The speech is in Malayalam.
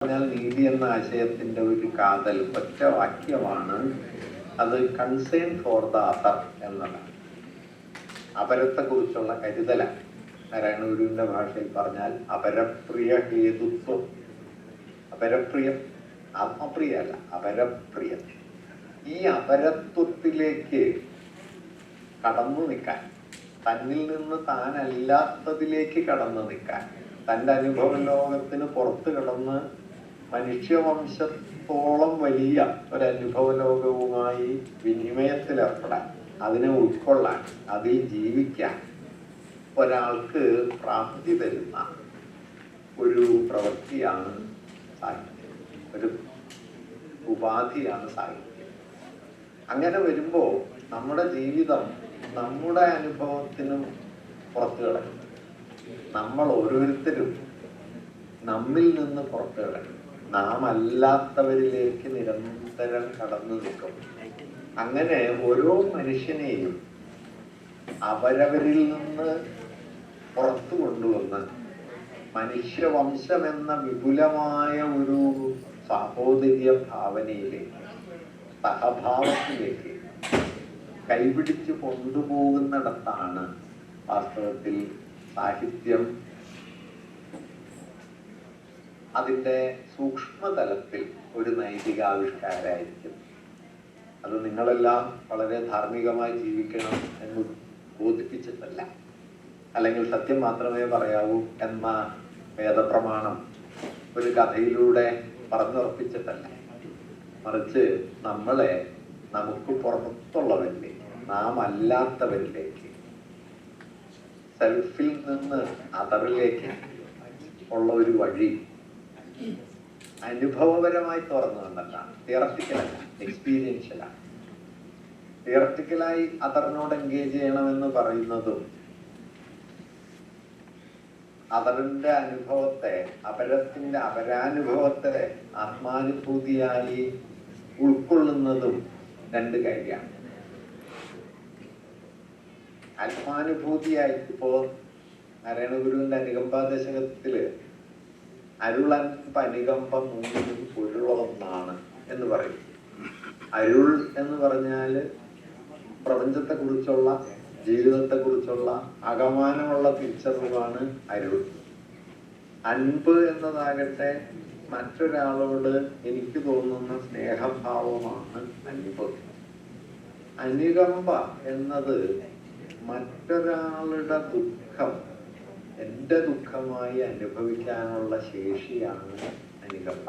പറഞ്ഞാൽ നീതി എന്ന ആശയത്തിന്റെ ഒരു കാതൽ ഒറ്റ വാക്യമാണ്. അത് കൺസേൺ ഫോർ ദ അതർ എന്നതാണ്. അപരത്തെ കുറിച്ചുള്ള കരുതലാണ്. നാരായണ ഗുരുവിന്റെ ഭാഷയിൽ പറഞ്ഞാൽ അപരപ്രിയ ഹേതുത്വം. അപരപ്രിയം, ആത്മപ്രിയല്ല, അപരപ്രിയം. ഈ അപരത്വത്തിലേക്ക് കടന്നു നിൽക്കാൻ, തന്നിൽ നിന്ന് താനല്ലാത്തതിലേക്ക് കടന്നു നിൽക്കാൻ, തൻ്റെ അനുഭവ ലോകത്തിന് പുറത്ത് കിടന്ന് മനുഷ്യവംശത്തോളം വലിയ ഒരനുഭവ ലോകവുമായി വിനിമയത്തിലേർപ്പെടാൻ, അതിനെ ഉൾക്കൊള്ളാൻ, അതിൽ ജീവിക്കാൻ ഒരാൾക്ക് പ്രാപ്തി തരുന്ന ഒരു പ്രവൃത്തിയാണ് സാഹിത്യം, ഒരു ഉപാധിയാണ് സാഹിത്യം. അങ്ങനെ വരുമ്പോൾ നമ്മുടെ ജീവിതം നമ്മുടെ അനുഭവത്തിനും പുറത്തു കിടക്കും. നമ്മൾ ഓരോരുത്തരും നമ്മിൽ നിന്ന് പുറത്തു കിടക്കും. നാം അല്ലാത്തവരിലേക്ക് നിരന്തരം കടന്നു നിൽക്കും. അങ്ങനെ ഓരോ മനുഷ്യനെയും അവരവരിൽ നിന്ന് പുറത്തു കൊണ്ടുവന്ന് മനുഷ്യവംശം എന്ന വിപുലമായ ഒരു സാഹോദര്യ ഭാവനയിലേക്ക്, സഹഭാവത്തിലേക്ക് കൈപിടിച്ച് കൊണ്ടുപോകുന്നിടത്താണ് വാസ്തവത്തിൽ സാഹിത്യം അതിൻ്റെ സൂക്ഷ്മതലത്തിൽ ഒരു നൈതികാവിഷ്കാരായിരിക്കും. അത് നിങ്ങളെല്ലാം വളരെ ധാർമ്മികമായി ജീവിക്കണം എന്ന് ബോധിപ്പിച്ചിട്ടല്ല, അല്ലെങ്കിൽ സത്യം മാത്രമേ പറയാവൂ എന്ന വേദപ്രമാണം ഒരു കഥയിലൂടെ പറഞ്ഞുറപ്പിച്ചിട്ടല്ല. മറിച്ച് നമ്മളെ നമുക്ക് പുറത്തുള്ളവരിലേക്ക്, നാം അല്ലാത്തവരിലേക്ക്, സെൽഫിൽ നിന്ന് അതറിലേക്ക് ഉള്ള ഒരു വഴി അനുഭവപരമായി തുറന്നു വന്നിട്ടാണ്. തിയററ്റിക്കലല്ല, എക്സ്പീരിയൻഷ്യലാണ്. തിയററ്റിക്കലായി അതറിനോട് എൻഗേജ് ചെയ്യണമെന്ന് പറയുന്നതും അതറിന്റെ അനുഭവത്തെ, അപരത്തിന്റെ അപരാനുഭവത്തെ ആത്മാനുഭൂതിയായി ഉൾക്കൊള്ളുന്നതും രണ്ട് കാര്യമാണ്. ആത്മാനുഭൂതിയായി ഇപ്പോ നാരായണ ഗുരുവിന്റെ അനുകമ്പാദശകത്തില് അരുളൻപ അനുകമ്പം മൂന്നിനും പൊരുളൊന്നാണ് എന്ന് പറയും. അരുൾ എന്ന് പറഞ്ഞാല് പ്രപഞ്ചത്തെ കുറിച്ചുള്ള, ജീവിതത്തെ കുറിച്ചുള്ള അകമാനമുള്ള തിരിച്ചറിവാണ് അരുൾ. അൻപ് എന്നതാകട്ടെ മറ്റൊരാളോട് എനിക്ക് തോന്നുന്ന സ്നേഹഭാവമാണ് അൻപ്. അനുകമ്പ എന്നത് മറ്റൊരാളുടെ ദുഃഖം എൻ്റെ ദുഃഖമായി അനുഭവിക്കാനുള്ള ശേഷിയാണ് അനുകമ്പ.